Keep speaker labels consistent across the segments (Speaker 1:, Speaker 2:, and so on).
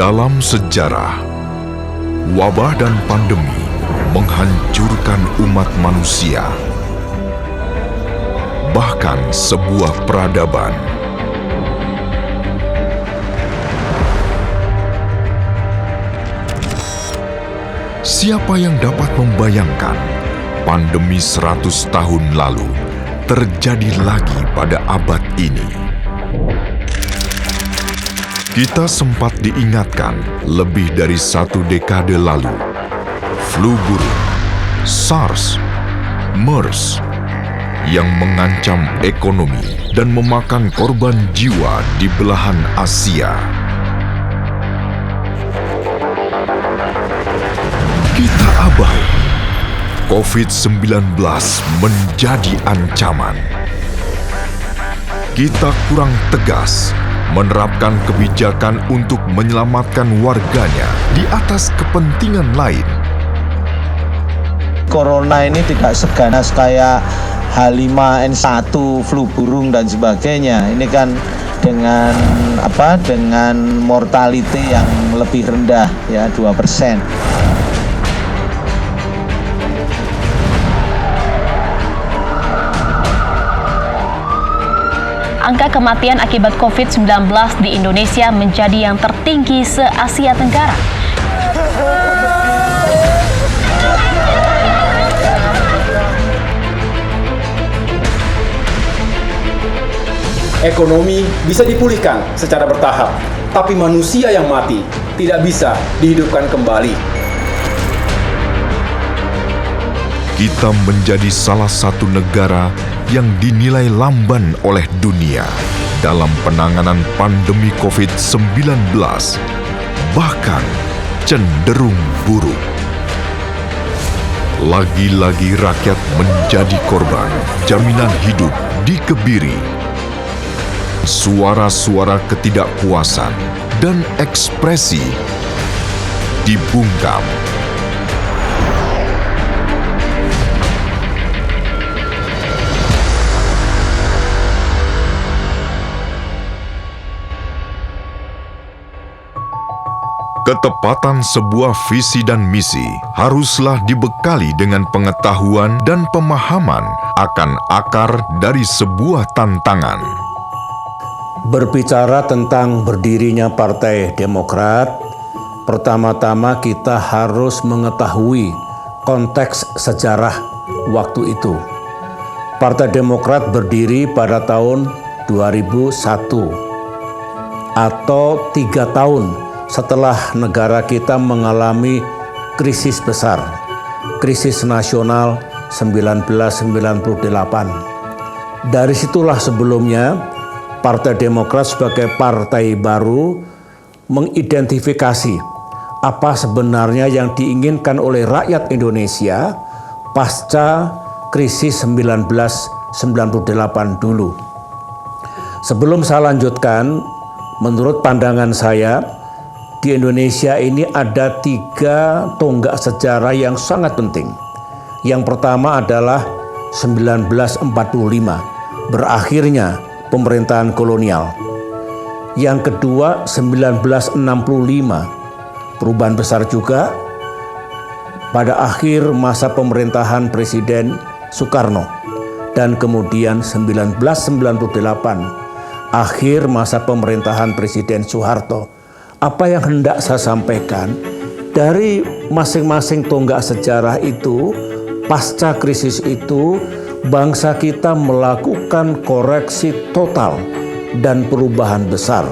Speaker 1: Dalam sejarah, wabah dan pandemi menghancurkan umat manusia, bahkan sebuah peradaban. Siapa yang dapat membayangkan pandemi 100 tahun lalu terjadi lagi pada abad ini? Kita sempat diingatkan lebih dari 1 dekade lalu. Flu burung, SARS, MERS yang mengancam ekonomi dan memakan korban jiwa di belahan Asia. Kita abai. COVID-19 menjadi ancaman. Kita kurang tegas menerapkan kebijakan untuk menyelamatkan warganya di atas kepentingan lain.
Speaker 2: Corona ini tidak seganas kayak H5N1, flu burung dan sebagainya. Ini kan dengan mortality yang lebih rendah, ya 2%.
Speaker 3: Angka kematian akibat COVID-19 di Indonesia menjadi yang tertinggi se-Asia Tenggara.
Speaker 4: Ekonomi bisa dipulihkan secara bertahap, tapi manusia yang mati tidak bisa dihidupkan kembali.
Speaker 1: Kita menjadi salah satu negara yang dinilai lamban oleh dunia dalam penanganan pandemi COVID-19, bahkan cenderung buruk. Lagi-lagi rakyat menjadi korban, jaminan hidup dikebiri. Suara-suara ketidakpuasan dan ekspresi dibungkam. Ketepatan sebuah visi dan misi haruslah dibekali dengan pengetahuan dan pemahaman akan akar dari sebuah tantangan.
Speaker 5: Berbicara tentang berdirinya Partai Demokrat, pertama-tama kita harus mengetahui konteks sejarah waktu itu. Partai Demokrat berdiri pada tahun 2001 atau 3 tahun setelah negara kita mengalami krisis besar, krisis nasional 1998. Dari situlah sebelumnya Partai Demokrat sebagai partai baru mengidentifikasi apa sebenarnya yang diinginkan oleh rakyat Indonesia pasca krisis 1998 dulu. Sebelum saya lanjutkan, menurut pandangan saya, di Indonesia ini ada 3 tonggak sejarah yang sangat penting. Yang pertama adalah 1945, berakhirnya pemerintahan kolonial. Yang kedua 1965, perubahan besar juga pada akhir masa pemerintahan Presiden Soekarno. Dan kemudian 1998, akhir masa pemerintahan Presiden Soeharto. Apa yang hendak saya sampaikan, dari masing-masing tonggak sejarah itu, pasca krisis itu, bangsa kita melakukan koreksi total dan perubahan besar.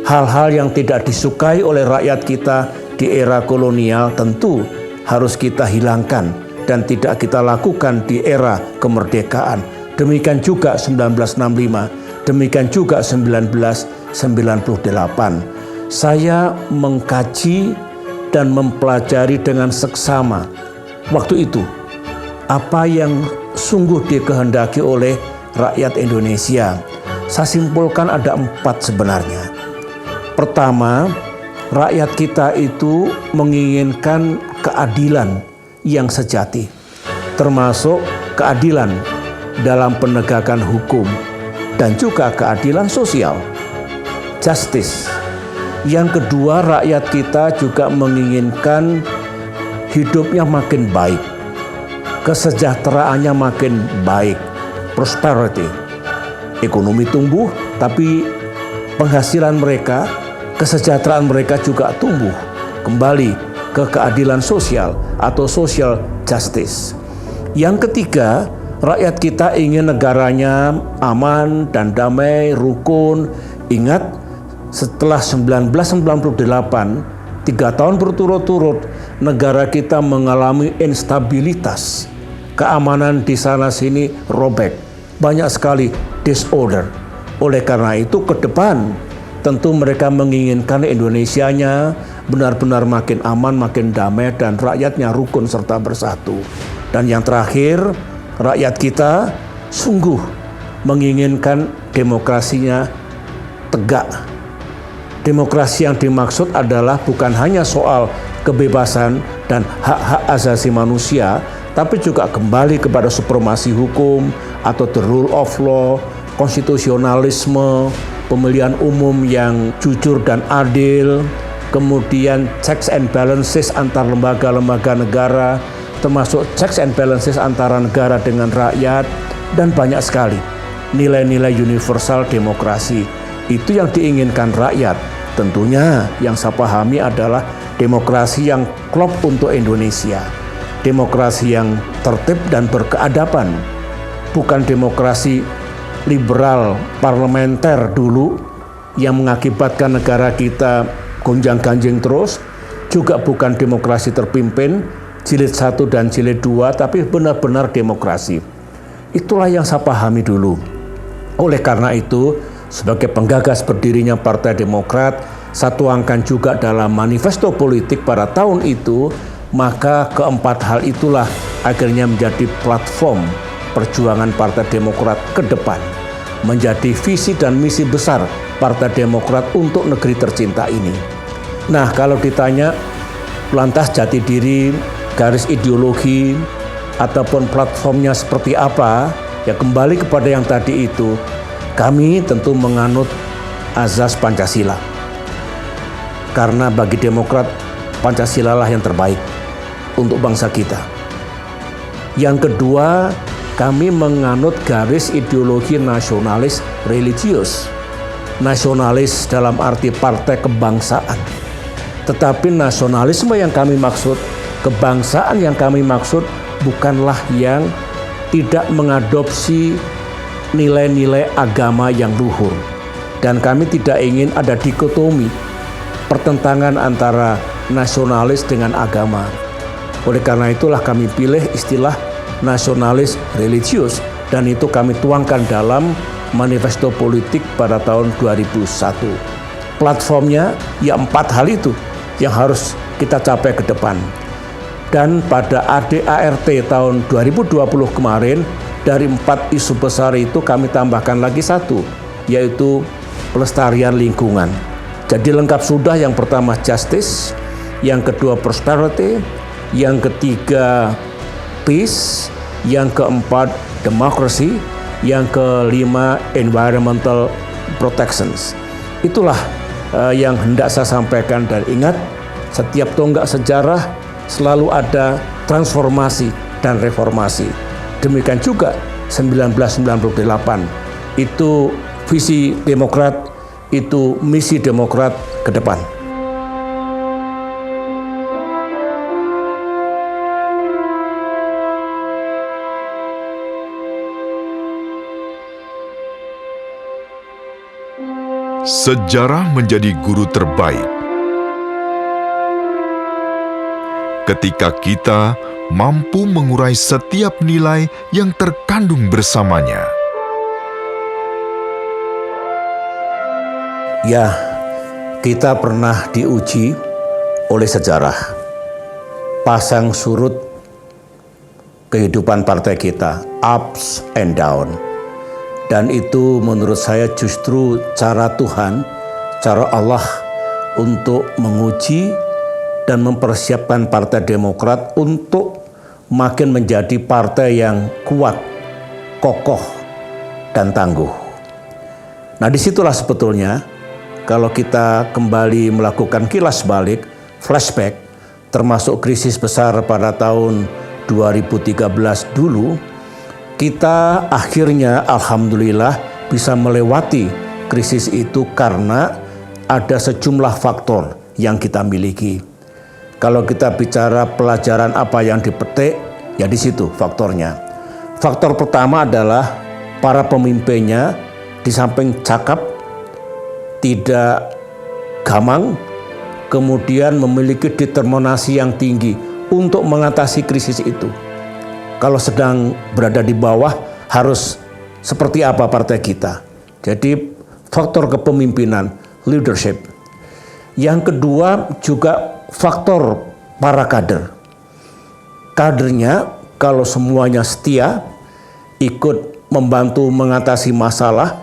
Speaker 5: Hal-hal yang tidak disukai oleh rakyat kita di era kolonial tentu harus kita hilangkan dan tidak kita lakukan di era kemerdekaan. Demikian juga 1965, demikian juga 1998. Saya mengkaji dan mempelajari dengan seksama waktu itu apa yang sungguh dikehendaki oleh rakyat Indonesia. Saya simpulkan ada 4 sebenarnya. Pertama, rakyat kita itu menginginkan keadilan yang sejati, termasuk keadilan dalam penegakan hukum dan juga keadilan sosial, justice. Yang kedua, rakyat kita juga menginginkan hidupnya makin baik, kesejahteraannya makin baik, prosperity. Ekonomi tumbuh, tapi penghasilan mereka, kesejahteraan mereka juga tumbuh. Kembali ke keadilan sosial atau social justice. Yang ketiga, rakyat kita ingin negaranya aman dan damai, rukun. Ingat, setelah 1998, 3 tahun berturut-turut, negara kita mengalami instabilitas. Keamanan di sana-sini robek. Banyak sekali disorder. Oleh karena itu, ke depan tentu mereka menginginkan Indonesianya benar-benar makin aman, makin damai, dan rakyatnya rukun serta bersatu. Dan yang terakhir, rakyat kita sungguh menginginkan demokrasinya tegak. Demokrasi yang dimaksud adalah bukan hanya soal kebebasan dan hak-hak asasi manusia, tapi juga kembali kepada supremasi hukum atau the rule of law, konstitusionalisme, pemilihan umum yang jujur dan adil, kemudian checks and balances antar lembaga-lembaga negara, termasuk checks and balances antara negara dengan rakyat, dan banyak sekali nilai-nilai universal demokrasi. Itu yang diinginkan rakyat. Tentunya yang saya pahami adalah demokrasi yang klop untuk Indonesia, demokrasi yang tertib dan berkeadaban, bukan demokrasi liberal parlementer dulu yang mengakibatkan negara kita gonjang-ganjing terus, juga bukan demokrasi terpimpin jilid 1 dan jilid 2, tapi benar-benar demokrasi. Itulah yang saya pahami dulu. Oleh karena itu, sebagai penggagas berdirinya Partai Demokrat, saya tuangkan juga dalam manifesto politik pada tahun itu, maka keempat hal itulah akhirnya menjadi platform perjuangan Partai Demokrat ke depan, menjadi visi dan misi besar Partai Demokrat untuk negeri tercinta ini. Nah, kalau ditanya lantas jati diri, garis ideologi, ataupun platformnya seperti apa, ya kembali kepada yang tadi itu. Kami tentu menganut azas Pancasila. Karena bagi Demokrat, Pancasila lah yang terbaik untuk bangsa kita. Yang kedua, kami menganut garis ideologi nasionalis religius. Nasionalis dalam arti partai kebangsaan. Tetapi nasionalisme yang kami maksud, kebangsaan yang kami maksud bukanlah yang tidak mengadopsi nilai-nilai agama yang luhur. Dan kami tidak ingin ada dikotomi, pertentangan antara nasionalis dengan agama. Oleh karena itulah kami pilih istilah nasionalis religius, dan itu kami tuangkan dalam manifesto politik pada tahun 2001. Platformnya ya 4 hal itu yang harus kita capai ke depan. Dan pada ADART tahun 2020 kemarin, dari 4 isu besar itu kami tambahkan lagi 1, yaitu pelestarian lingkungan. Jadi lengkap sudah, yang pertama justice, yang kedua prosperity, yang ketiga peace, yang keempat democracy, yang kelima environmental protections. Itulah yang hendak saya sampaikan. Dan ingat, setiap tonggak sejarah selalu ada transformasi dan reformasi. Demikian juga 1998. Itu visi Demokrat, itu misi Demokrat ke depan.
Speaker 1: Sejarah menjadi guru terbaik ketika kita mampu mengurai setiap nilai yang terkandung bersamanya.
Speaker 5: Ya, kita pernah diuji oleh sejarah. Pasang surut kehidupan partai kita, ups and down. Dan itu menurut saya justru cara Tuhan, cara Allah untuk menguji dan mempersiapkan Partai Demokrat untuk makin menjadi partai yang kuat, kokoh, dan tangguh. Nah, disitulah sebetulnya kalau kita kembali melakukan kilas balik, flashback, termasuk krisis besar pada tahun 2013 dulu, kita akhirnya alhamdulillah bisa melewati krisis itu karena ada sejumlah faktor yang kita miliki. Kalau kita bicara pelajaran apa yang dipetik, ya di situ faktornya. Faktor pertama adalah para pemimpinnya di samping cakap, tidak gamang, kemudian memiliki determinasi yang tinggi untuk mengatasi krisis itu. Kalau sedang berada di bawah, harus seperti apa partai kita. Jadi faktor kepemimpinan, leadership. Yang kedua juga faktor para kader. Kadernya kalau semuanya setia, ikut membantu mengatasi masalah,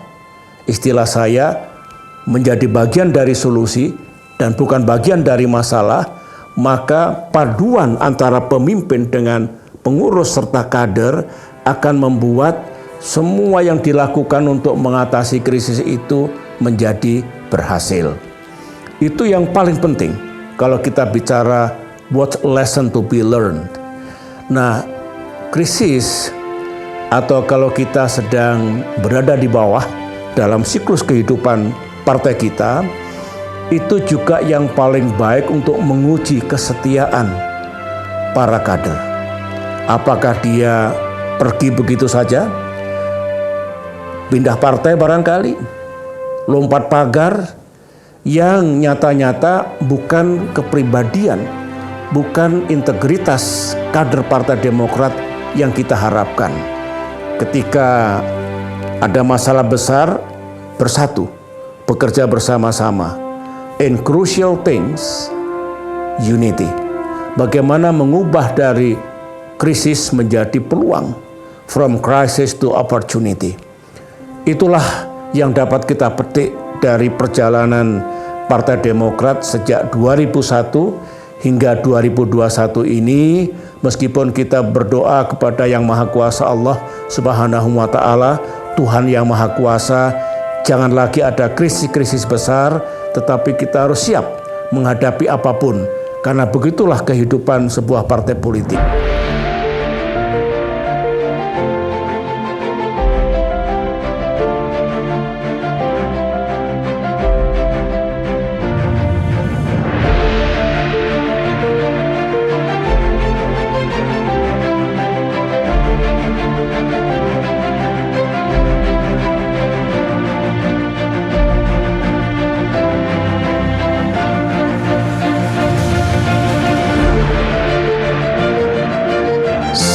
Speaker 5: istilah saya menjadi bagian dari solusi dan bukan bagian dari masalah, maka paduan antara pemimpin dengan pengurus serta kader akan membuat semua yang dilakukan untuk mengatasi krisis itu menjadi berhasil. Itu yang paling penting kalau kita bicara what lesson to be learned. Nah, krisis atau kalau kita sedang berada di bawah dalam siklus kehidupan partai kita, itu juga yang paling baik untuk menguji kesetiaan para kader. Apakah dia pergi begitu saja, pindah partai barangkali, lompat pagar, yang nyata-nyata bukan kepribadian, bukan integritas kader Partai Demokrat yang kita harapkan. Ketika ada masalah besar, bersatu, bekerja bersama-sama. In crucial things, unity. Bagaimana mengubah dari krisis menjadi peluang, from crisis to opportunity. Itulah yang dapat kita petik dari perjalanan Partai Demokrat sejak 2001 hingga 2021 ini, meskipun kita berdoa kepada Yang Maha Kuasa Allah Subhanahu wa Ta'ala, Tuhan yang Maha Kuasa, jangan lagi ada krisis-krisis besar, tetapi kita harus siap menghadapi apapun, karena begitulah kehidupan sebuah partai politik.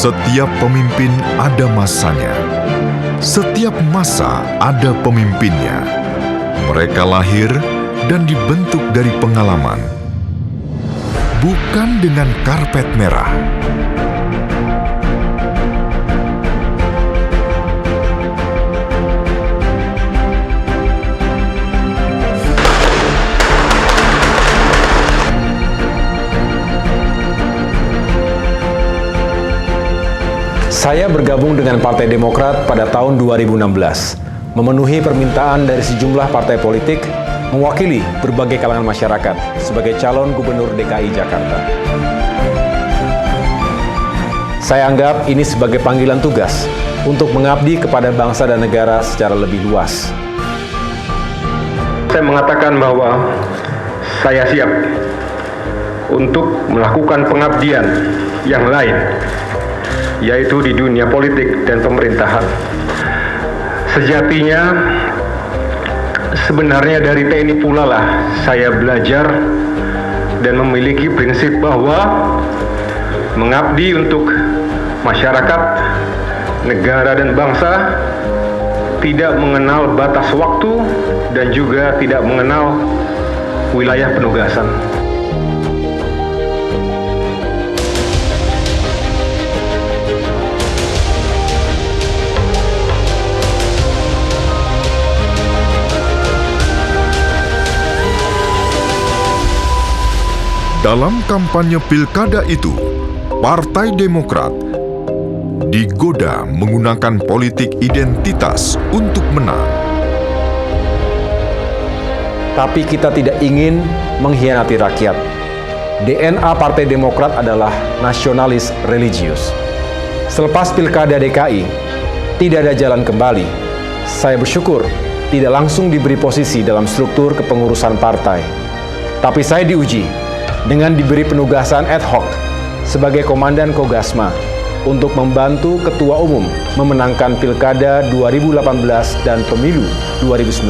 Speaker 1: Setiap pemimpin ada masanya. Setiap masa ada pemimpinnya. Mereka lahir dan dibentuk dari pengalaman. Bukan dengan karpet merah.
Speaker 4: Saya bergabung dengan Partai Demokrat pada tahun 2016, memenuhi permintaan dari sejumlah partai politik, mewakili berbagai kalangan masyarakat sebagai calon gubernur DKI Jakarta. Saya anggap ini sebagai panggilan tugas untuk mengabdi kepada bangsa dan negara secara lebih luas.
Speaker 6: Saya mengatakan bahwa saya siap untuk melakukan pengabdian yang lain, yaitu di dunia politik dan pemerintahan. Sejatinya, sebenarnya dari TNI pula lah saya belajar dan memiliki prinsip bahwa mengabdi untuk masyarakat, negara dan bangsa tidak mengenal batas waktu dan juga tidak mengenal wilayah penugasan.
Speaker 1: Dalam kampanye pilkada itu, Partai Demokrat digoda menggunakan politik identitas untuk menang.
Speaker 4: Tapi kita tidak ingin mengkhianati rakyat. DNA Partai Demokrat adalah nasionalis religius. Selepas Pilkada DKI, tidak ada jalan kembali. Saya bersyukur tidak langsung diberi posisi dalam struktur kepengurusan partai. Tapi saya diuji dengan diberi penugasan ad hoc sebagai Komandan Kogasma untuk membantu Ketua Umum memenangkan Pilkada 2018 dan Pemilu 2019.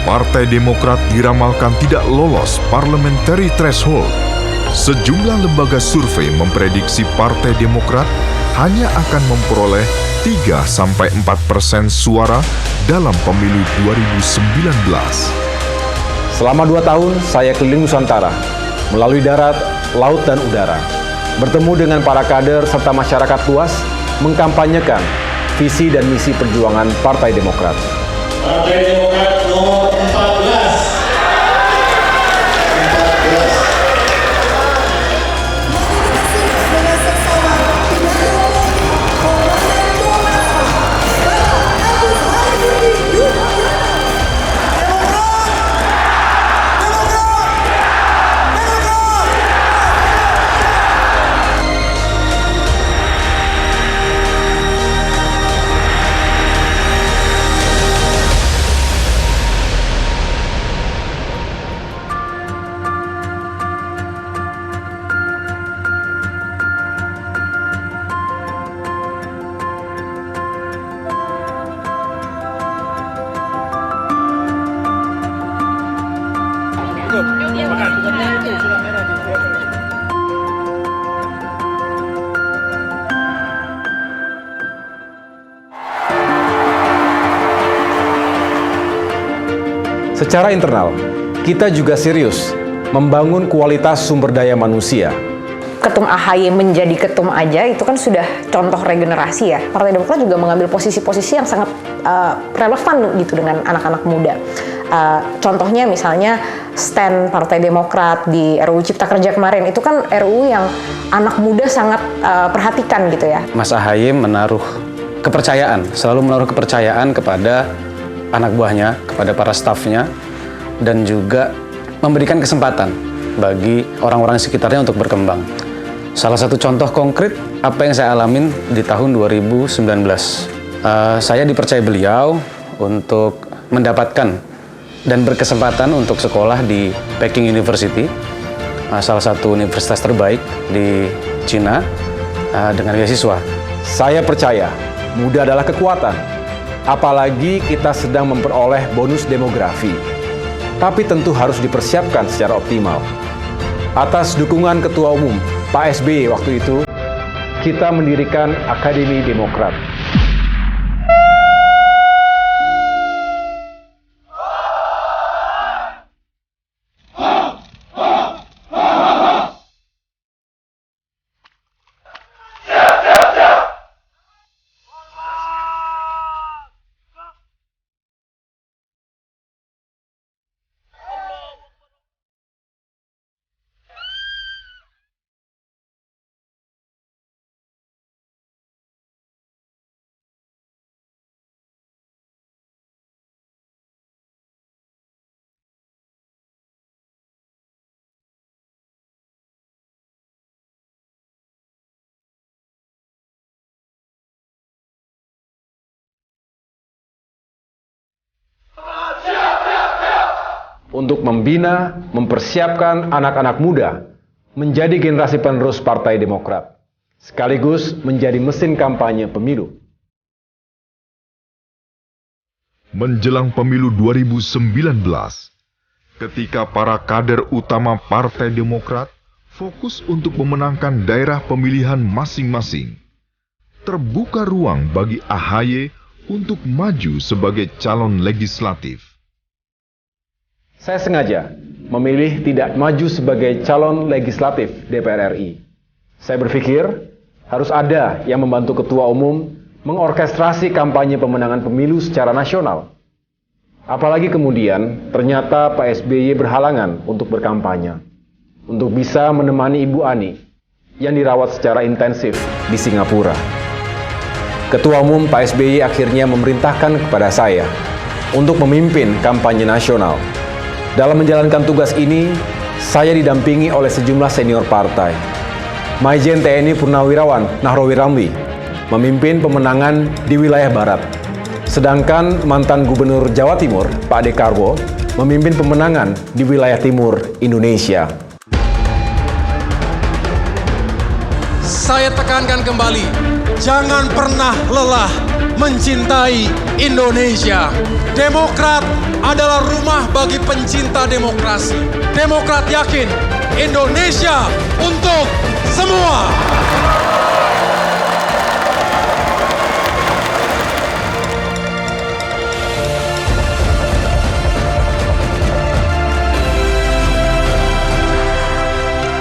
Speaker 1: Partai Demokrat diramalkan tidak lolos parliamentary threshold. Sejumlah lembaga survei memprediksi Partai Demokrat hanya akan memperoleh 3-4% suara dalam pemilu 2019.
Speaker 4: Selama 2 tahun, saya keliling Nusantara, melalui darat, laut, dan udara. Bertemu dengan para kader serta masyarakat luas, mengkampanyekan visi dan misi perjuangan Partai Demokrat.
Speaker 7: Partai Demokrat nomor 14.
Speaker 4: Secara internal, kita juga serius membangun kualitas sumber daya manusia.
Speaker 8: Ketum AHY menjadi ketum aja itu kan sudah contoh regenerasi ya. Partai Demokrat juga mengambil posisi-posisi yang sangat relevan gitu dengan anak-anak muda. Contohnya misalnya stand Partai Demokrat di RUU Cipta Kerja kemarin, itu kan RUU yang anak muda sangat perhatikan gitu ya.
Speaker 9: Mas AHY selalu menaruh kepercayaan kepada anak buahnya, kepada para stafnya, dan juga memberikan kesempatan bagi orang-orang di sekitarnya untuk berkembang. Salah satu contoh konkret apa yang saya alamin di tahun 2019. Saya dipercaya beliau untuk mendapatkan dan berkesempatan untuk sekolah di Peking University, salah satu universitas terbaik di Cina, dengan beasiswa.
Speaker 4: Saya percaya muda adalah kekuatan, apalagi kita sedang memperoleh bonus demografi. Tapi tentu harus dipersiapkan secara optimal. Atas dukungan Ketua Umum Pak SBY waktu itu, kita mendirikan Akademi Demokrat. Untuk membina, mempersiapkan anak-anak muda menjadi generasi penerus Partai Demokrat, sekaligus menjadi mesin kampanye pemilu.
Speaker 1: Menjelang pemilu 2019, ketika para kader utama Partai Demokrat fokus untuk memenangkan daerah pemilihan masing-masing, terbuka ruang bagi AHY untuk maju sebagai calon legislatif.
Speaker 4: Saya sengaja memilih tidak maju sebagai calon legislatif DPR RI. Saya berpikir harus ada yang membantu Ketua Umum mengorkestrasi kampanye pemenangan pemilu secara nasional. Apalagi kemudian ternyata Pak SBY berhalangan untuk berkampanye, untuk bisa menemani Ibu Ani yang dirawat secara intensif di Singapura. Ketua Umum Pak SBY akhirnya memerintahkan kepada saya untuk memimpin kampanye nasional. Dalam menjalankan tugas ini, saya didampingi oleh sejumlah senior partai. Maijen TNI Purnawirawan Nahrawi Ramli memimpin pemenangan di wilayah Barat. Sedangkan mantan Gubernur Jawa Timur, Pak Dekarwo, memimpin pemenangan di wilayah Timur Indonesia.
Speaker 10: Saya tekankan kembali, jangan pernah lelah mencintai Indonesia. Demokrat adalah rumah bagi pencinta demokrasi. Demokrat yakin Indonesia untuk semua.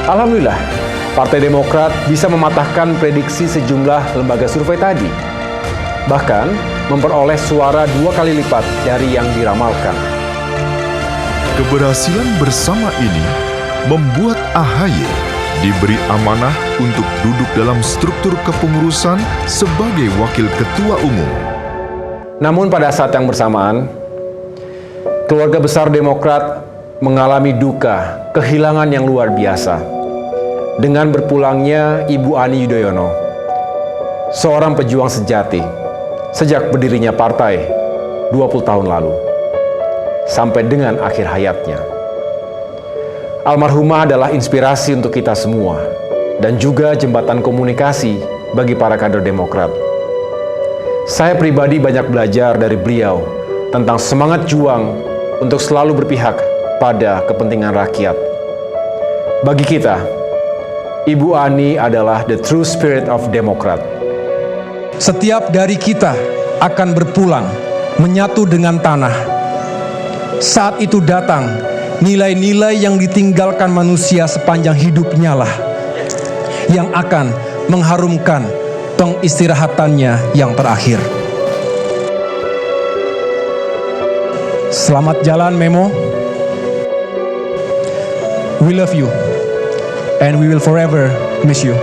Speaker 4: Alhamdulillah, Partai Demokrat bisa mematahkan prediksi sejumlah lembaga survei tadi. Bahkan, memperoleh suara 2 kali lipat dari yang diramalkan.
Speaker 1: Keberhasilan bersama ini membuat AHY diberi amanah untuk duduk dalam struktur kepengurusan sebagai Wakil Ketua Umum.
Speaker 4: Namun pada saat yang bersamaan, keluarga besar Demokrat mengalami duka, kehilangan yang luar biasa. Dengan berpulangnya Ibu Ani Yudhoyono, seorang pejuang sejati, sejak berdirinya partai 20 tahun lalu, sampai dengan akhir hayatnya. Almarhumah adalah inspirasi untuk kita semua, dan juga jembatan komunikasi bagi para kader Demokrat. Saya pribadi banyak belajar dari beliau tentang semangat juang untuk selalu berpihak pada kepentingan rakyat. Bagi kita, Ibu Ani adalah the true spirit of Demokrat.
Speaker 10: Setiap dari kita akan berpulang, menyatu dengan tanah. Saat itu datang, nilai-nilai yang ditinggalkan manusia sepanjang hidupnya lah yang akan mengharumkan pengistirahatannya yang terakhir. Selamat jalan, Memo. We love you, and we will forever miss you.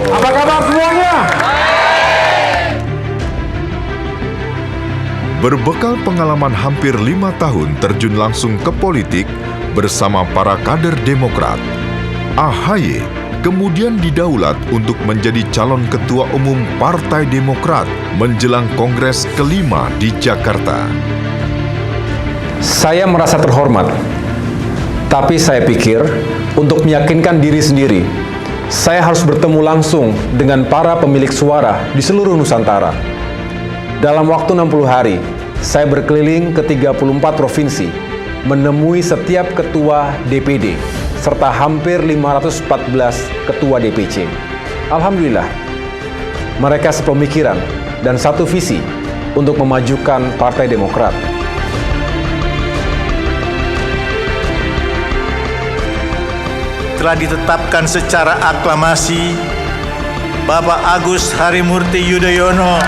Speaker 4: Apa kabar semuanya?
Speaker 1: Berbekal pengalaman hampir 5 tahun terjun langsung ke politik bersama para kader Demokrat, AHY kemudian didaulat untuk menjadi calon Ketua Umum Partai Demokrat menjelang Kongres ke-5 di Jakarta.
Speaker 4: Saya merasa terhormat, tapi saya pikir untuk meyakinkan diri sendiri, saya harus bertemu langsung dengan para pemilik suara di seluruh Nusantara. Dalam waktu 60 hari, saya berkeliling ke 34 provinsi, menemui setiap ketua DPD, serta hampir 514 ketua DPC. Alhamdulillah, mereka sepemikiran dan satu visi untuk memajukan Partai Demokrat.
Speaker 11: Telah ditetapkan secara aklamasi Bapak Agus Harimurti Yudhoyono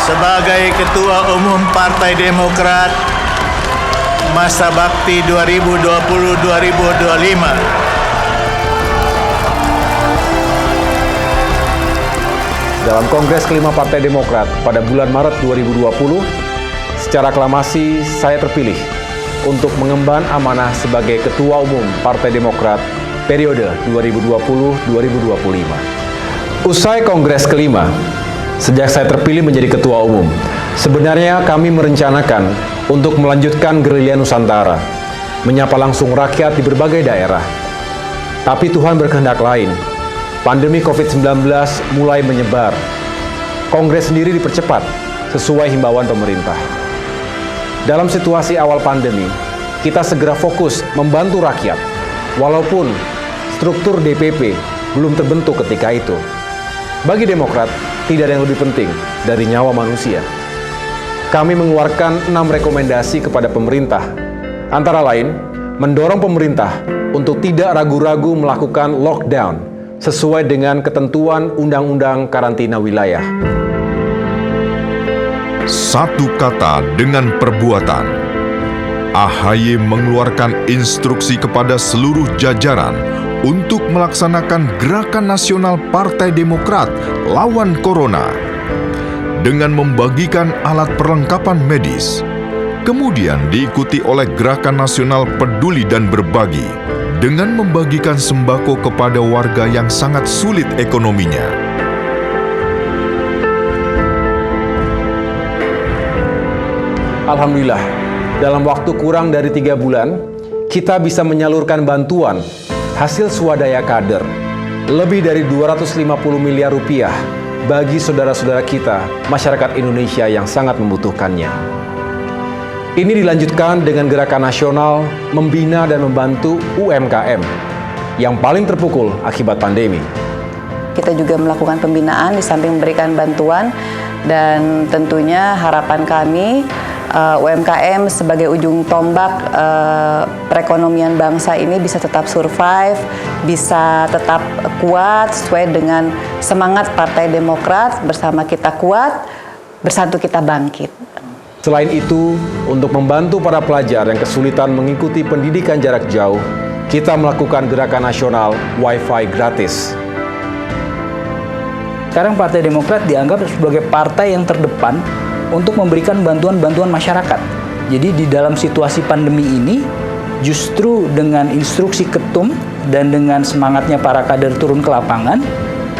Speaker 11: sebagai Ketua Umum Partai Demokrat masa bakti 2020-2025.
Speaker 4: Dalam Kongres ke-5 Partai Demokrat pada bulan Maret 2020, secara aklamasi saya terpilih untuk mengemban amanah sebagai Ketua Umum Partai Demokrat periode 2020-2025. Usai Kongres ke-5, sejak saya terpilih menjadi Ketua Umum, sebenarnya kami merencanakan untuk melanjutkan gerilya Nusantara, menyapa langsung rakyat di berbagai daerah. Tapi Tuhan berkehendak lain. Pandemi COVID-19 mulai menyebar. Kongres sendiri dipercepat sesuai himbauan pemerintah. Dalam situasi awal pandemi, kita segera fokus membantu rakyat, walaupun struktur DPP belum terbentuk ketika itu. Bagi Demokrat, tidak ada yang lebih penting dari nyawa manusia. Kami mengeluarkan 6 rekomendasi kepada pemerintah, antara lain, mendorong pemerintah untuk tidak ragu-ragu melakukan lockdown sesuai dengan ketentuan Undang-Undang Karantina Wilayah.
Speaker 1: Satu kata dengan perbuatan. AHY mengeluarkan instruksi kepada seluruh jajaran untuk melaksanakan gerakan nasional Partai Demokrat lawan Corona dengan membagikan alat perlengkapan medis. Kemudian diikuti oleh gerakan nasional peduli dan berbagi dengan membagikan sembako kepada warga yang sangat sulit ekonominya.
Speaker 4: Alhamdulillah, dalam waktu kurang dari 3 bulan, kita bisa menyalurkan bantuan hasil swadaya kader lebih dari 250 miliar rupiah bagi saudara-saudara kita, masyarakat Indonesia yang sangat membutuhkannya. Ini dilanjutkan dengan gerakan nasional membina dan membantu UMKM yang paling terpukul akibat pandemi.
Speaker 12: Kita juga melakukan pembinaan di samping memberikan bantuan, dan tentunya harapan kami UMKM sebagai ujung tombak perekonomian bangsa ini bisa tetap survive, bisa tetap kuat sesuai dengan semangat Partai Demokrat, bersama kita kuat, bersatu kita bangkit.
Speaker 4: Selain itu, untuk membantu para pelajar yang kesulitan mengikuti pendidikan jarak jauh, kita melakukan gerakan nasional Wi-Fi gratis.
Speaker 13: Sekarang Partai Demokrat dianggap sebagai partai yang terdepan untuk memberikan bantuan-bantuan masyarakat. Jadi di dalam situasi pandemi ini, justru dengan instruksi ketum dan dengan semangatnya para kader turun ke lapangan,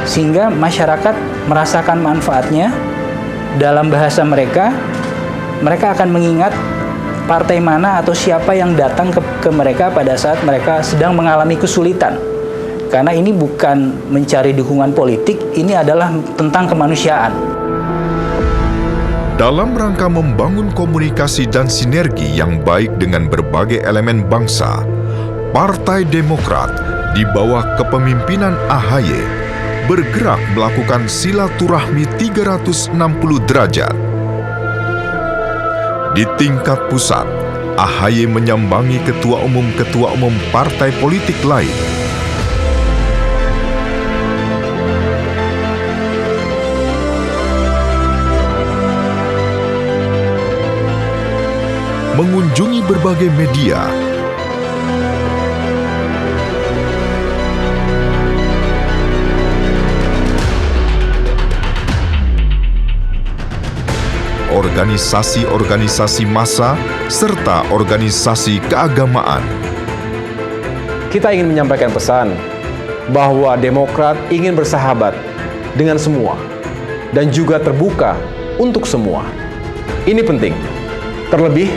Speaker 13: sehingga masyarakat merasakan manfaatnya. Dalam bahasa mereka akan mengingat partai mana atau siapa yang datang ke mereka pada saat mereka sedang mengalami kesulitan. Karena ini bukan mencari dukungan politik, ini adalah tentang kemanusiaan.
Speaker 1: Dalam rangka membangun komunikasi dan sinergi yang baik dengan berbagai elemen bangsa, Partai Demokrat di bawah kepemimpinan AHY bergerak melakukan silaturahmi 360 derajat. Di tingkat pusat, AHY menyambangi ketua umum partai politik lain. Mengunjungi berbagai media, organisasi-organisasi massa, serta organisasi keagamaan.
Speaker 4: Kita ingin menyampaikan pesan bahwa Demokrat ingin bersahabat dengan semua dan juga terbuka untuk semua. Ini penting. Terlebih,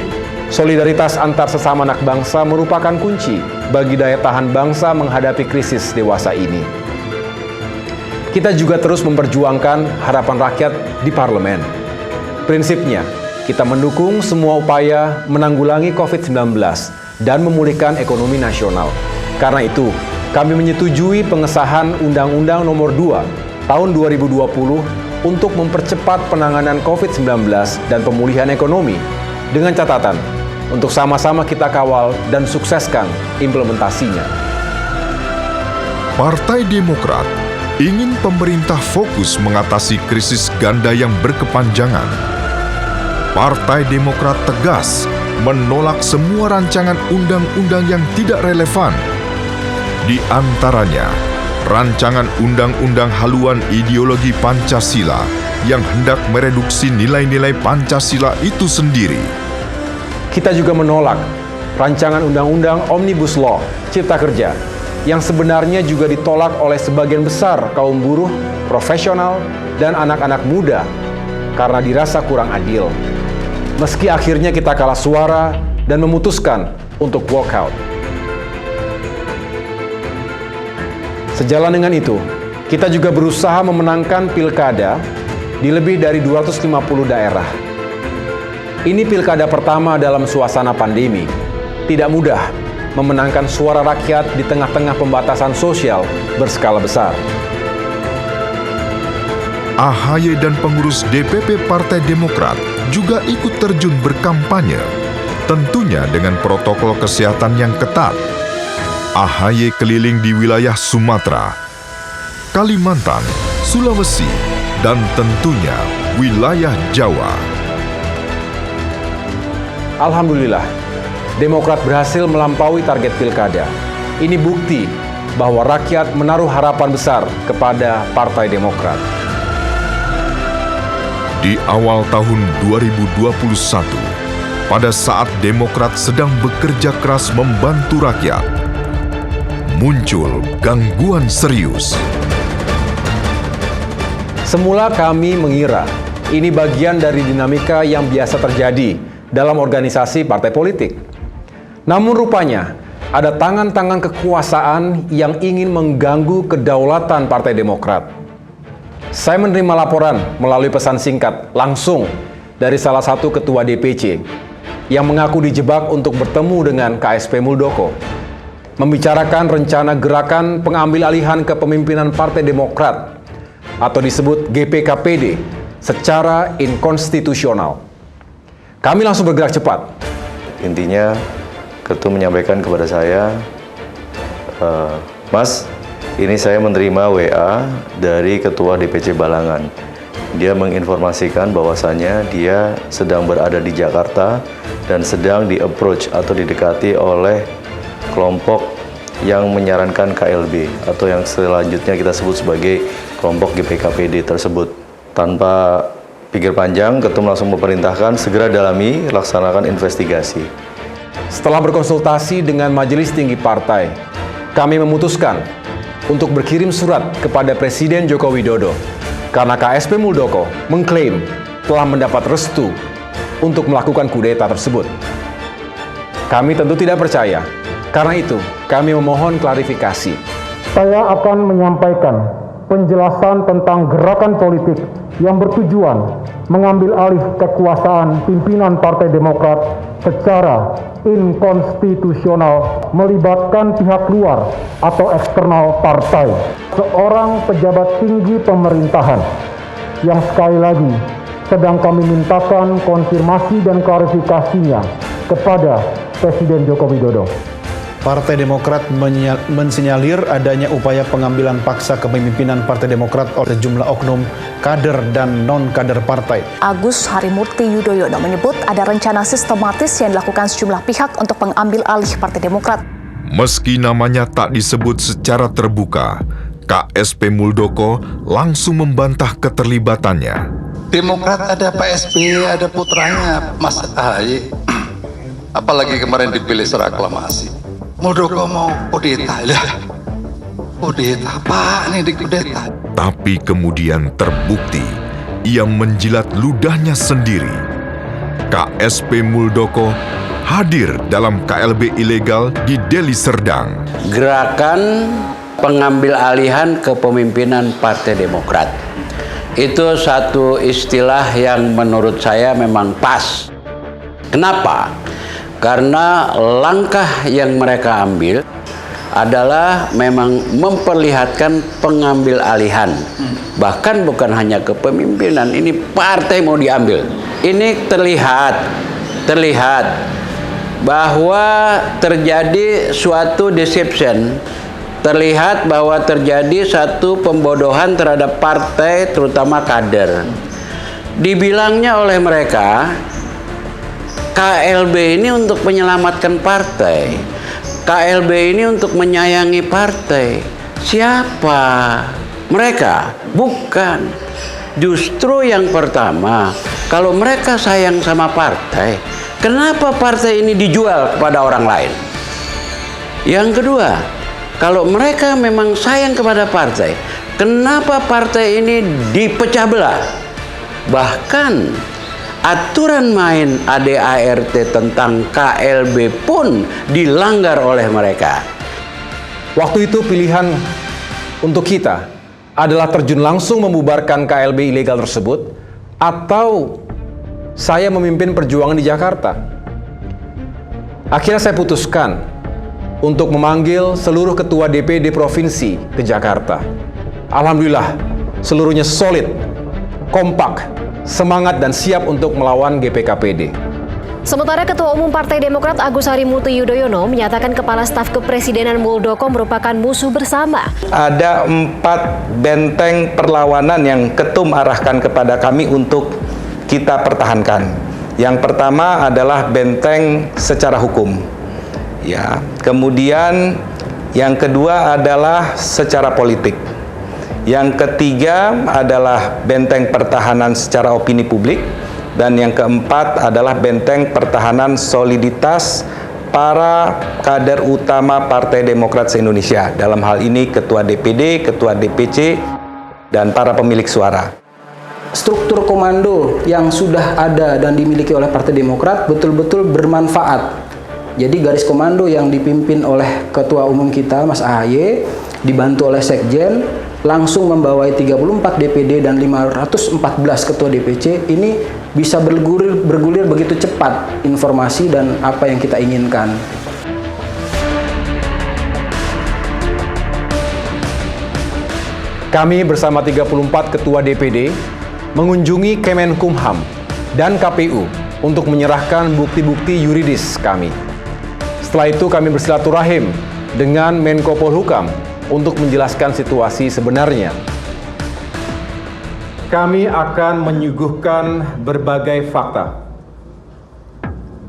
Speaker 4: solidaritas antar sesama anak bangsa merupakan kunci bagi daya tahan bangsa menghadapi krisis dewasa ini. Kita juga terus memperjuangkan harapan rakyat di parlemen. Prinsipnya, kita mendukung semua upaya menanggulangi COVID-19 dan memulihkan ekonomi nasional. Karena itu, kami menyetujui pengesahan Undang-Undang Nomor 2 Tahun 2020 untuk mempercepat penanganan COVID-19 dan pemulihan ekonomi dengan catatan untuk sama-sama kita kawal dan sukseskan implementasinya.
Speaker 1: Partai Demokrat ingin pemerintah fokus mengatasi krisis ganda yang berkepanjangan. Partai Demokrat tegas menolak semua rancangan undang-undang yang tidak relevan. Di antaranya, rancangan undang-undang haluan ideologi Pancasila yang hendak mereduksi nilai-nilai Pancasila itu sendiri.
Speaker 4: Kita juga menolak rancangan undang-undang Omnibus Law Cipta Kerja yang sebenarnya juga ditolak oleh sebagian besar kaum buruh, profesional, dan anak-anak muda karena dirasa kurang adil. Meski akhirnya kita kalah suara dan memutuskan untuk walkout. Sejalan dengan itu, kita juga berusaha memenangkan pilkada di lebih dari 250 daerah. Ini pilkada pertama dalam suasana pandemi. Tidak mudah memenangkan suara rakyat di tengah-tengah pembatasan sosial berskala besar.
Speaker 1: AHY dan pengurus DPP Partai Demokrat juga ikut terjun berkampanye, tentunya dengan protokol kesehatan yang ketat. AHY keliling di wilayah Sumatera, Kalimantan, Sulawesi, dan tentunya wilayah Jawa.
Speaker 4: Alhamdulillah, Demokrat berhasil melampaui target pilkada. Ini bukti bahwa rakyat menaruh harapan besar kepada Partai Demokrat.
Speaker 1: Di awal tahun 2021, pada saat Demokrat sedang bekerja keras membantu rakyat, muncul gangguan serius.
Speaker 4: Semula kami mengira ini bagian dari dinamika yang biasa terjadi dalam organisasi partai politik. Namun rupanya ada tangan-tangan kekuasaan yang ingin mengganggu kedaulatan Partai Demokrat. Saya menerima laporan melalui pesan singkat langsung dari salah satu ketua DPC yang mengaku dijebak untuk bertemu dengan KSP Muldoko, membicarakan rencana gerakan pengambil alihan kepemimpinan Partai Demokrat atau disebut GPKPD secara inkonstitusional. Kami langsung bergerak cepat.
Speaker 14: Intinya, Ketum menyampaikan kepada saya, Mas, ini saya menerima WA dari Ketua DPC Balangan. Dia menginformasikan bahwasannya dia sedang berada di Jakarta dan sedang di-approach atau didekati oleh kelompok yang menyarankan KLB atau yang selanjutnya kita sebut sebagai kelompok GPKPD tersebut. Tanpa pikir panjang, Ketum langsung memerintahkan segera dalami, laksanakan investigasi.
Speaker 4: Setelah berkonsultasi dengan Majelis Tinggi Partai, kami memutuskan untuk berkirim surat kepada Presiden Joko Widodo karena KSP Muldoko mengklaim telah mendapat restu untuk melakukan kudeta tersebut. Kami tentu tidak percaya, karena itu kami memohon klarifikasi.
Speaker 15: Saya akan menyampaikan penjelasan tentang gerakan politik yang bertujuan mengambil alih kekuasaan pimpinan Partai Demokrat secara inkonstitusional melibatkan pihak luar atau eksternal partai. Seorang pejabat tinggi pemerintahan yang sekali lagi sedang kami mintakan konfirmasi dan klarifikasinya kepada Presiden Joko Widodo.
Speaker 16: Partai Demokrat mensinyalir adanya upaya pengambilan paksa kepemimpinan Partai Demokrat oleh sejumlah oknum kader dan non-kader partai.
Speaker 17: Agus Harimurti Yudhoyono menyebut ada rencana sistematis yang dilakukan sejumlah pihak untuk mengambil alih Partai Demokrat.
Speaker 1: Meski namanya tak disebut secara terbuka, KSP Muldoko langsung membantah keterlibatannya.
Speaker 18: Demokrat ada Pak SBY, ada putranya Mas AHY. Apalagi kemarin dipilih secara aklamasi. Muldoko mau kudeta, kudeta apa nih di kudeta?
Speaker 1: Tapi kemudian terbukti ia menjilat ludahnya sendiri. KSP Muldoko hadir dalam KLB ilegal di Deli Serdang.
Speaker 19: Gerakan pengambil alihan kepemimpinan Partai Demokrat itu satu istilah yang menurut saya memang pas. Kenapa? Karena langkah yang mereka ambil adalah memang memperlihatkan pengambil alihan. Bahkan bukan hanya kepemimpinan, ini partai mau diambil. Ini terlihat bahwa terjadi suatu deception, terlihat bahwa terjadi satu pembodohan terhadap partai, terutama kader. Dibilangnya oleh mereka, KLB ini untuk menyelamatkan partai. KLB ini untuk menyayangi partai. Siapa? Mereka? Bukan. Justru yang pertama, kalau mereka sayang sama partai, kenapa partai ini dijual kepada orang lain? Yang kedua, kalau mereka memang sayang kepada partai, kenapa partai ini dipecah belah? Bahkan aturan main ADART tentang KLB pun dilanggar oleh mereka.
Speaker 4: Waktu itu pilihan untuk kita adalah terjun langsung membubarkan KLB ilegal tersebut atau saya memimpin perjuangan di Jakarta. Akhirnya saya putuskan untuk memanggil seluruh ketua DPD provinsi ke Jakarta. Alhamdulillah, seluruhnya solid, kompak, semangat dan siap untuk melawan GPKPD.
Speaker 17: Sementara Ketua Umum Partai Demokrat Agus Harimurti Yudhoyono menyatakan Kepala Staf Kepresidenan Muldoko merupakan musuh bersama.
Speaker 20: Ada 4 benteng perlawanan yang Ketum arahkan kepada kami untuk kita pertahankan. Yang pertama adalah benteng secara hukum. Ya, kemudian yang kedua adalah secara politik. Yang ketiga adalah benteng pertahanan secara opini publik. Dan yang keempat adalah benteng pertahanan soliditas para kader utama Partai Demokrat se-Indonesia. Dalam hal ini Ketua DPD, Ketua DPC, dan para pemilik suara.
Speaker 13: Struktur komando yang sudah ada dan dimiliki oleh Partai Demokrat betul-betul bermanfaat. Jadi garis komando yang dipimpin oleh Ketua Umum kita, Mas AHY, dibantu oleh Sekjen, langsung membawai 34 DPD dan 514 Ketua DPC, ini bisa bergulir begitu cepat informasi dan apa yang kita inginkan.
Speaker 4: Kami bersama 34 Ketua DPD mengunjungi Kemenkumham dan KPU untuk menyerahkan bukti-bukti yuridis kami. Setelah itu kami bersilaturahim dengan Menko Polhukam untuk menjelaskan situasi sebenarnya. Kami akan menyuguhkan berbagai fakta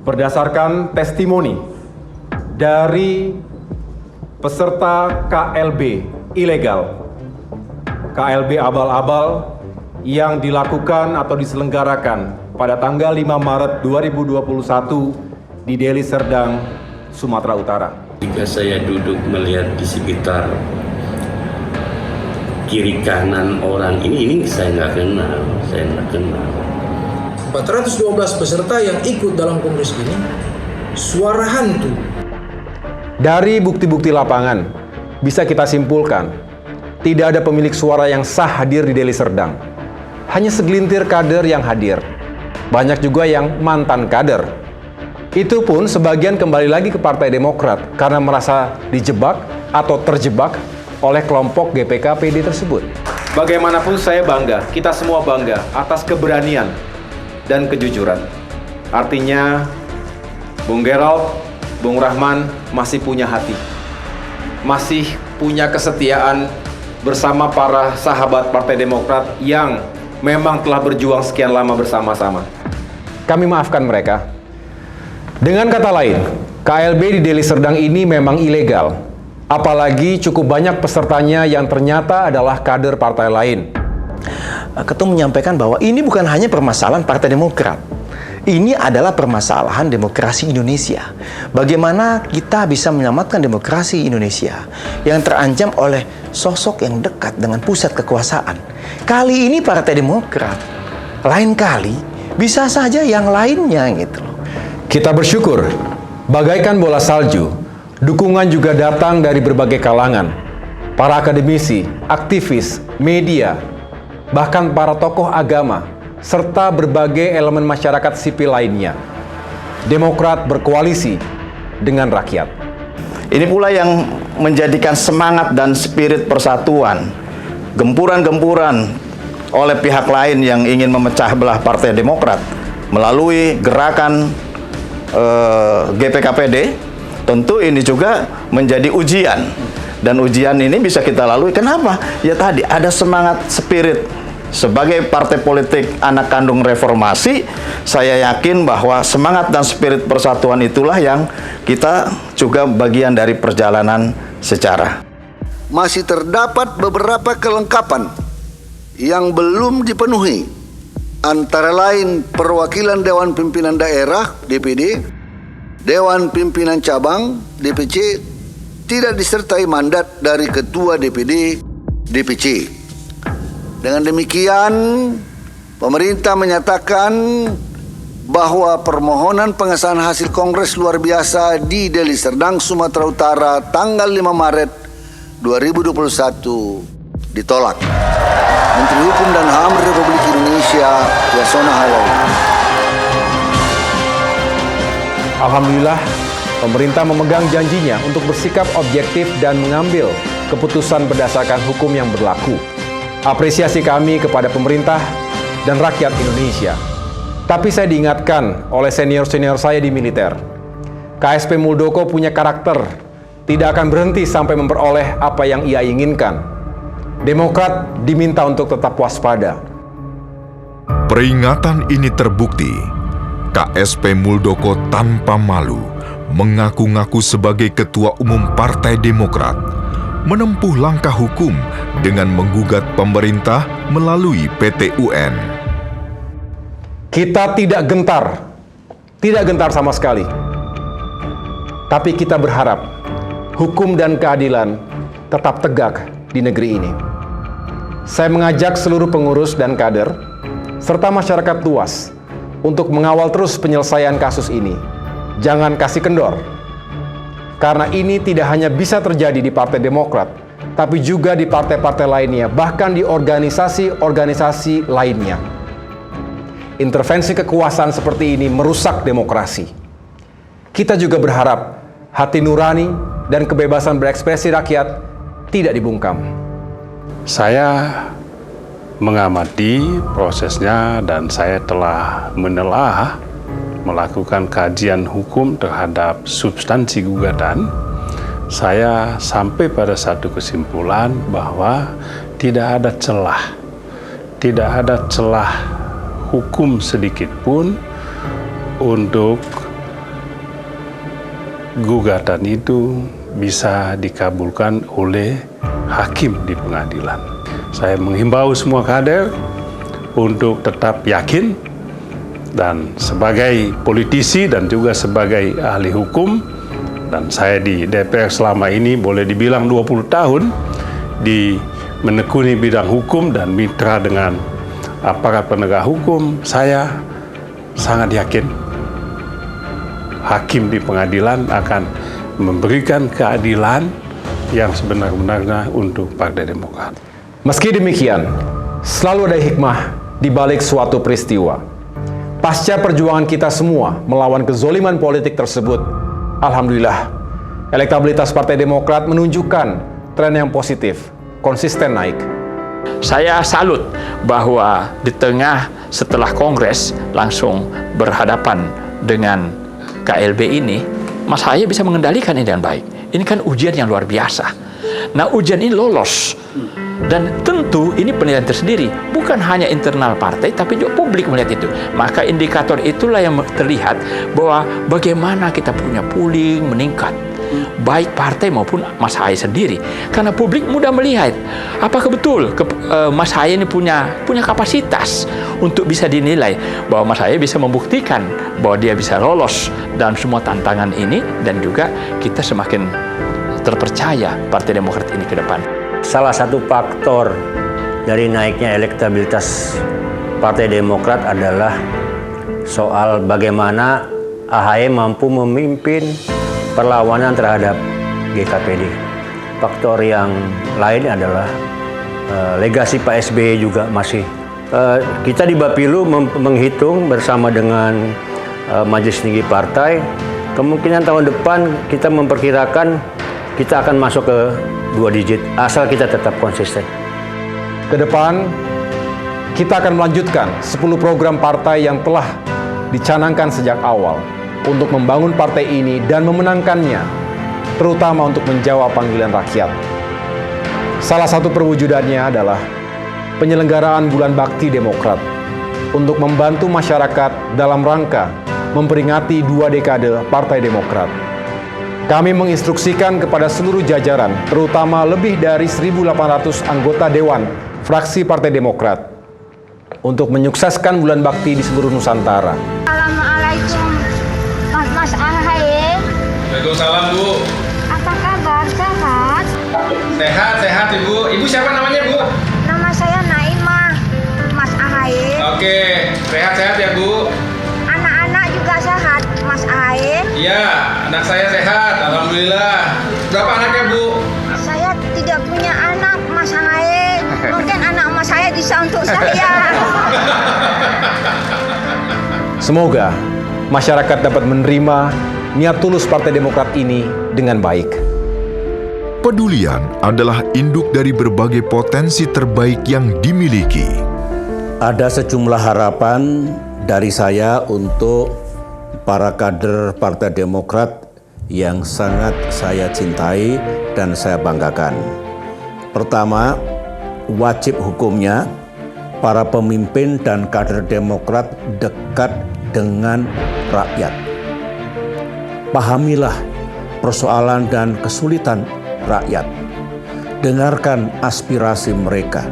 Speaker 4: berdasarkan testimoni dari peserta KLB ilegal, KLB abal-abal yang dilakukan atau diselenggarakan pada tanggal 5 Maret 2021 di Deli Serdang, Sumatera Utara.
Speaker 21: Jika saya duduk melihat di sekitar kiri kanan orang ini saya nggak kenal.
Speaker 22: 412 peserta yang ikut dalam kongres ini suara hantu.
Speaker 4: Dari bukti-bukti lapangan bisa kita simpulkan tidak ada pemilik suara yang sah hadir di Deli Serdang. Hanya segelintir kader yang hadir. Banyak juga yang mantan kader. Itu pun sebagian kembali lagi ke Partai Demokrat karena merasa dijebak atau terjebak oleh kelompok GPK-PD tersebut. Bagaimanapun saya bangga, kita semua bangga atas keberanian dan kejujuran. Artinya, Bung Gerald, Bung Rahman masih punya hati. Masih punya kesetiaan bersama para sahabat Partai Demokrat yang memang telah berjuang sekian lama bersama-sama. Kami maafkan mereka. Dengan kata lain, KLB di Deli Serdang ini memang ilegal. Apalagi cukup banyak pesertanya yang ternyata adalah kader partai lain.
Speaker 5: Ketum menyampaikan bahwa ini bukan hanya permasalahan Partai Demokrat. Ini adalah permasalahan demokrasi Indonesia. Bagaimana kita bisa menyelamatkan demokrasi Indonesia yang terancam oleh sosok yang dekat dengan pusat kekuasaan. Kali ini Partai Demokrat, lain kali bisa saja yang lainnya gitu loh.
Speaker 4: Kita bersyukur, bagaikan bola salju, dukungan juga datang dari berbagai kalangan. Para akademisi, aktivis, media, bahkan para tokoh agama, serta berbagai elemen masyarakat sipil lainnya. Demokrat berkoalisi dengan rakyat.
Speaker 23: Ini pula yang menjadikan semangat dan spirit persatuan, gempuran-gempuran oleh pihak lain yang ingin memecah belah Partai Demokrat melalui gerakan GPK-PD. Tentu ini juga menjadi ujian, dan ujian ini bisa kita lalui. Kenapa? Ya tadi ada semangat spirit. Sebagai partai politik anak kandung reformasi, saya yakin bahwa semangat dan spirit persatuan itulah yang kita juga bagian dari perjalanan sejarah.
Speaker 24: Masih terdapat beberapa kelengkapan yang belum dipenuhi, antara lain perwakilan Dewan Pimpinan Daerah (DPD), Dewan Pimpinan Cabang (DPC) tidak disertai mandat dari Ketua DPD (DPC). Dengan demikian, pemerintah menyatakan bahwa permohonan pengesahan hasil Kongres Luar Biasa di Deli Serdang, Sumatera Utara tanggal 5 Maret 2021 ditolak. Menteri Hukum dan HAM Republik Indonesia, Yasona Halawi.
Speaker 4: Alhamdulillah, pemerintah memegang janjinya untuk bersikap objektif dan mengambil keputusan berdasarkan hukum yang berlaku. Apresiasi kami kepada pemerintah dan rakyat Indonesia. Tapi saya diingatkan oleh senior-senior saya di militer, KSP Muldoko punya karakter, tidak akan berhenti sampai memperoleh apa yang ia inginkan. Demokrat diminta untuk tetap waspada.
Speaker 1: Peringatan ini terbukti KSP Muldoko tanpa malu mengaku-ngaku sebagai Ketua Umum Partai Demokrat, menempuh langkah hukum dengan menggugat pemerintah melalui PT UN.
Speaker 4: Kita tidak gentar sama sekali. Tapi kita berharap hukum dan keadilan tetap tegak di negeri ini. Saya mengajak seluruh pengurus dan kader, serta masyarakat luas untuk mengawal terus penyelesaian kasus ini. Jangan kasih kendor. Karena ini tidak hanya bisa terjadi di Partai Demokrat, tapi juga di partai-partai lainnya, bahkan di organisasi-organisasi lainnya. Intervensi kekuasaan seperti ini merusak demokrasi. Kita juga berharap hati nurani dan kebebasan berekspresi rakyat tidak dibungkam.
Speaker 2: Saya mengamati prosesnya dan saya telah menelaah, melakukan kajian hukum terhadap substansi gugatan. Saya sampai pada satu kesimpulan bahwa tidak ada celah hukum sedikit pun untuk gugatan itu bisa dikabulkan oleh hakim di pengadilan. Saya menghimbau semua kader untuk tetap yakin, dan sebagai politisi dan juga sebagai ahli hukum, dan saya di DPR selama ini boleh dibilang 20 tahun di menekuni bidang hukum dan mitra dengan aparat penegak hukum, saya sangat yakin hakim di pengadilan akan memberikan keadilan yang sebenar-benarnya untuk Partai Demokrat.
Speaker 4: Meski demikian, selalu ada hikmah di balik suatu peristiwa. Pasca perjuangan kita semua melawan kezoliman politik tersebut, alhamdulillah, elektabilitas Partai Demokrat menunjukkan tren yang positif, konsisten naik.
Speaker 3: Saya salut bahwa di tengah setelah Kongres langsung berhadapan dengan KLB ini, Mas Ahaye bisa mengendalikan ini dengan baik. Ini kan ujian yang luar biasa. Nah, ujian ini lolos. Dan tentu ini penilaian tersendiri, bukan hanya internal partai, tapi juga publik melihat itu. Maka indikator itulah yang terlihat bahwa bagaimana kita punya pooling meningkat, baik partai maupun Mas Ahaye sendiri. Karena publik mudah melihat, apakah betul Mas Ahaye ini punya kapasitas untuk bisa dinilai bahwa Mas Ahaye bisa membuktikan bahwa dia bisa lolos dalam semua tantangan ini, dan juga kita semakin terpercaya Partai Demokrat ini ke depan.
Speaker 6: Salah satu faktor dari naiknya elektabilitas Partai Demokrat adalah soal bagaimana Ahaye mampu memimpin perlawanan terhadap GKPD. Faktor yang lain adalah legasi Pak SBY juga masih. Kita di Bapilu menghitung bersama dengan Majelis Tinggi Partai, kemungkinan tahun depan kita memperkirakan kita akan masuk ke 2 digit, asal kita tetap konsisten.
Speaker 4: Ke depan, kita akan melanjutkan 10 program partai yang telah dicanangkan sejak awal untuk membangun partai ini dan memenangkannya, terutama untuk menjawab panggilan rakyat. Salah satu perwujudannya adalah penyelenggaraan Bulan Bakti Demokrat untuk membantu masyarakat dalam rangka memperingati 2 dekade Partai Demokrat. Kami menginstruksikan kepada seluruh jajaran, terutama lebih dari 1.800 anggota Dewan fraksi Partai Demokrat, untuk menyukseskan Bulan Bakti di seluruh Nusantara.
Speaker 7: Assalamualaikum, Mas Ahaye.
Speaker 25: Waalaikumsalam, Bu.
Speaker 7: Apa kabar? Sehat?
Speaker 25: Sehat, Ibu. Ibu siapa namanya, Bu?
Speaker 7: Nama saya Naimah, Mas Ahaye.
Speaker 25: Oke, sehat-sehat ya, Bu.
Speaker 7: Anak-anak juga sehat, Mas Ahaye.
Speaker 25: Iya, anak saya sehat, alhamdulillah. Berapa anaknya, Bu?
Speaker 7: Saya tidak punya anak, Mas Ahaye. Mungkin anak Mas saya bisa untuk saya.
Speaker 4: Semoga masyarakat dapat menerima niat tulus Partai Demokrat ini dengan baik.
Speaker 1: Pedulian adalah induk dari berbagai potensi terbaik yang dimiliki.
Speaker 5: Ada sejumlah harapan dari saya untuk para kader Partai Demokrat yang sangat saya cintai dan saya banggakan. Pertama, wajib hukumnya para pemimpin dan kader Demokrat dekat dengan rakyat. Pahamilah persoalan dan kesulitan rakyat. Dengarkan aspirasi mereka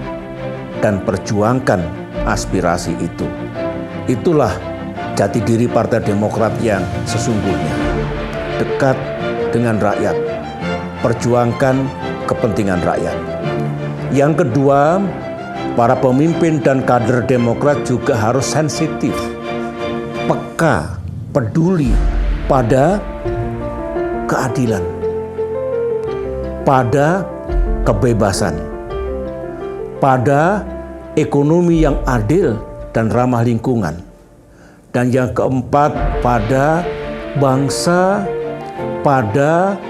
Speaker 5: dan perjuangkan aspirasi itu. Itulah jati diri Partai Demokrat yang sesungguhnya. Dekat dengan rakyat, perjuangkan kepentingan rakyat. Yang kedua, para pemimpin dan kader Demokrat juga harus sensitif, peka, peduli pada keadilan, pada kebebasan, pada ekonomi yang adil dan ramah lingkungan. Dan yang keempat, pada bangsa, pada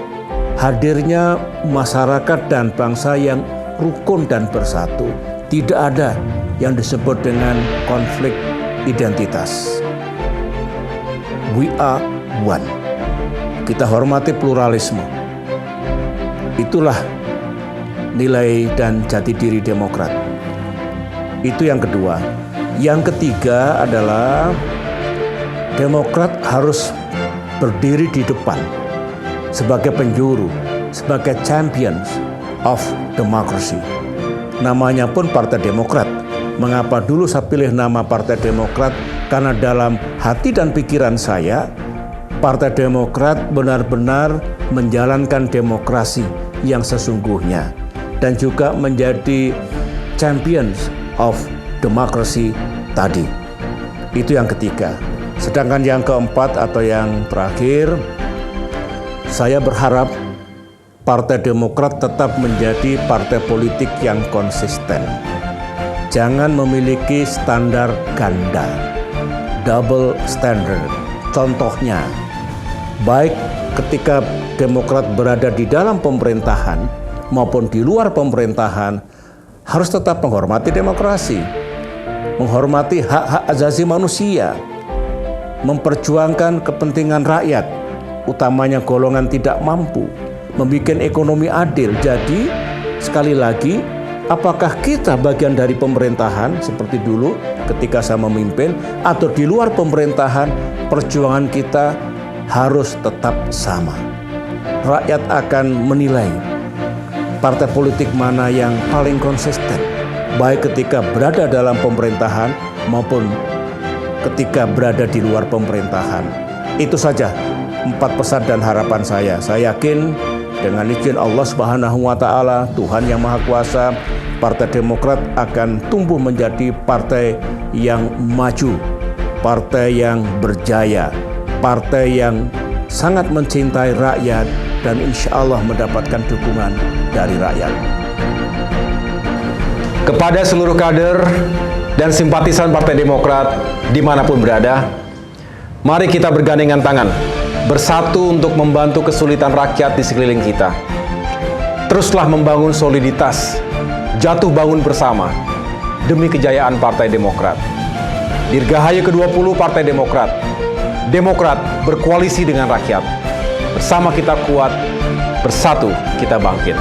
Speaker 5: hadirnya masyarakat dan bangsa yang rukun dan bersatu. Tidak ada yang disebut dengan konflik identitas. We are one. Kita hormati pluralisme. Itulah nilai dan jati diri Demokrat. Itu yang kedua. Yang ketiga adalah Demokrat harus berdiri di depan sebagai penjuru, sebagai champions of democracy. Namanya pun Partai Demokrat. Mengapa dulu saya pilih nama Partai Demokrat? Karena dalam hati dan pikiran saya, Partai Demokrat benar-benar menjalankan demokrasi yang sesungguhnya dan juga menjadi champions of democracy tadi. Itu yang ketiga. Sedangkan yang keempat atau yang terakhir, saya berharap Partai Demokrat tetap menjadi partai politik yang konsisten. Jangan memiliki standar ganda, double standard. Contohnya, baik ketika Demokrat berada di dalam pemerintahan maupun di luar pemerintahan, harus tetap menghormati demokrasi, menghormati hak-hak asasi manusia, memperjuangkan kepentingan rakyat, utamanya golongan tidak mampu, membuat ekonomi adil. Jadi, sekali lagi, apakah kita bagian dari pemerintahan seperti dulu ketika saya memimpin, atau di luar pemerintahan, perjuangan kita harus tetap sama. Rakyat akan menilai partai politik mana yang paling konsisten, baik ketika berada dalam pemerintahan maupun ketika berada di luar pemerintahan. Itu saja 4 pesan dan harapan saya. Saya yakin dengan izin Allah Subhanahu wa Ta'ala, Tuhan yang Maha Kuasa, Partai Demokrat akan tumbuh menjadi partai yang maju, partai yang berjaya, partai yang sangat mencintai rakyat dan insya Allah mendapatkan dukungan dari rakyat.
Speaker 4: Kepada seluruh kader dan simpatisan Partai Demokrat dimanapun berada, mari kita bergandengan tangan, bersatu untuk membantu kesulitan rakyat di sekeliling kita. Teruslah membangun soliditas, jatuh bangun bersama demi kejayaan Partai Demokrat. Dirgahayu ke-20 Partai Demokrat. Demokrat berkoalisi dengan rakyat. Bersama kita kuat, bersatu kita bangkit.